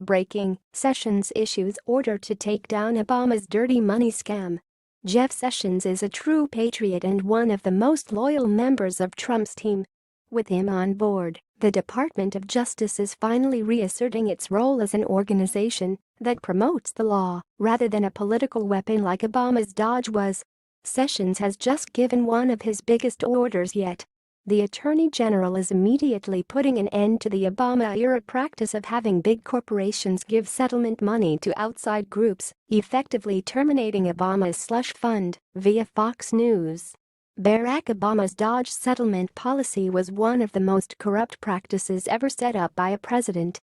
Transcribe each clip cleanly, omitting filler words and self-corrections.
Breaking: Sessions issues order to take down Obama's dirty money scam. Jeff Sessions is a true patriot and one of the most loyal members of Trump's team. With him on board, the Department of Justice is finally reasserting its role as an organization that promotes the law rather than a political weapon like Obama's DOJ was. Sessions has just given one of his biggest orders yet. The Attorney General is immediately putting an end to the Obama-era practice of having big corporations give settlement money to outside groups, effectively terminating Obama's slush fund, via Fox News. Barack Obama's DOJ settlement policy was one of the most corrupt practices ever set up by a president.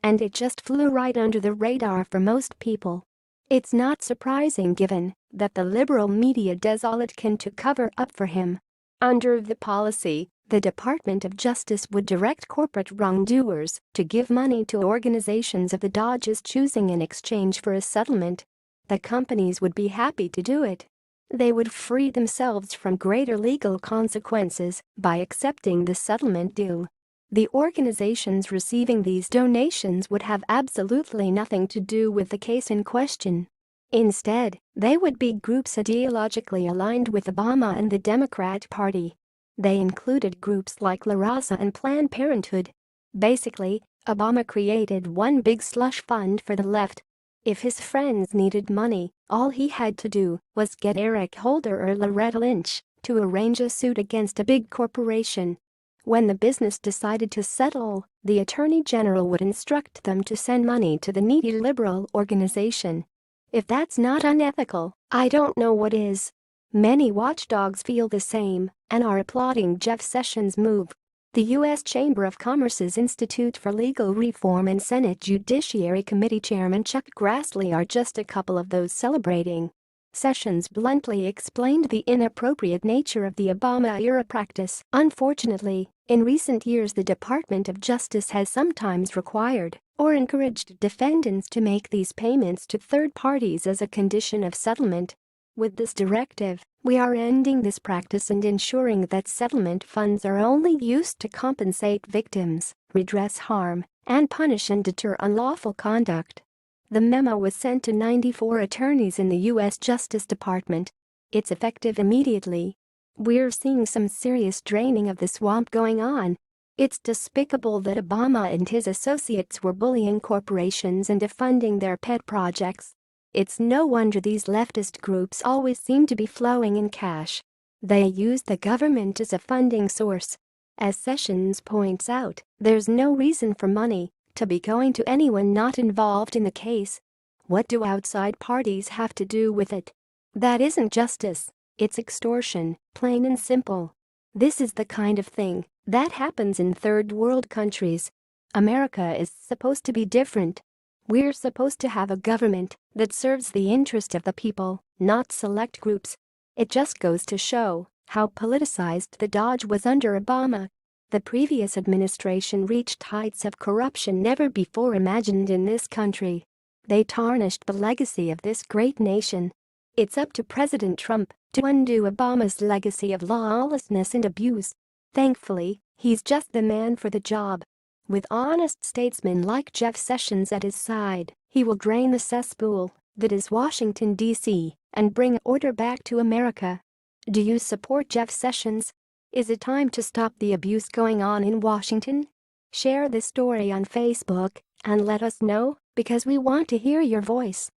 And it just flew right under the radar for most people. It's not surprising given that the liberal media does all it can to cover up for him. Under the policy, the Department of Justice would direct corporate wrongdoers to give money to organizations of the DOJ's choosing in exchange for a settlement. The companies would be happy to do it. They would free themselves from greater legal consequences by accepting the settlement deal. The organizations receiving these donations would have absolutely nothing to do with the case in question. Instead, they would be groups ideologically aligned with Obama and the Democrat Party. They included groups like La Raza and Planned Parenthood. Basically, Obama created one big slush fund for the left. If his friends needed money, all he had to do was get Eric Holder or Loretta Lynch to arrange a suit against a big corporation. When the business decided to settle, the Attorney General would instruct them to send money to the needy liberal organization. If that's not unethical, I don't know what is. Many watchdogs feel the same and are applauding Jeff Sessions' move. The U.S. Chamber of Commerce's Institute for Legal Reform and Senate Judiciary Committee Chairman Chuck Grassley are just a couple of those celebrating. Sessions bluntly explained the inappropriate nature of the Obama-era practice. Unfortunately, in recent years the Department of Justice has sometimes required or encouraged defendants to make these payments to third parties as a condition of settlement. With this directive, we are ending this practice and ensuring that settlement funds are only used to compensate victims, redress harm, and punish and deter unlawful conduct. The memo was sent to 94 attorneys in the U.S. Justice Department. It's effective immediately. We're seeing some serious draining of the swamp going on. It's despicable that Obama and his associates were bullying corporations into funding their pet projects. It's no wonder these leftist groups always seem to be flowing in cash. They use the government as a funding source. As Sessions points out, there's no reason for money to be going to anyone not involved in the case. What do outside parties have to do with it? That isn't justice, it's extortion, plain and simple. This is the kind of thing that happens in third world countries. America is supposed to be different. We're supposed to have a government that serves the interest of the people, not select groups. It just goes to show how politicized the DOJ was under Obama. The previous administration reached heights of corruption never before imagined in this country. They tarnished the legacy of this great nation. It's up to President Trump to undo Obama's legacy of lawlessness and abuse. Thankfully, he's just the man for the job. With honest statesmen like Jeff Sessions at his side, he will drain the cesspool that is Washington, D.C., and bring order back to America. Do you support Jeff Sessions? Is it time to stop the abuse going on in Washington? Share this story on Facebook and let us know, because we want to hear your voice.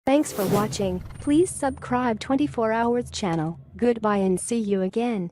Thanks for watching. Please subscribe 24 Hours channel. Goodbye and see you again.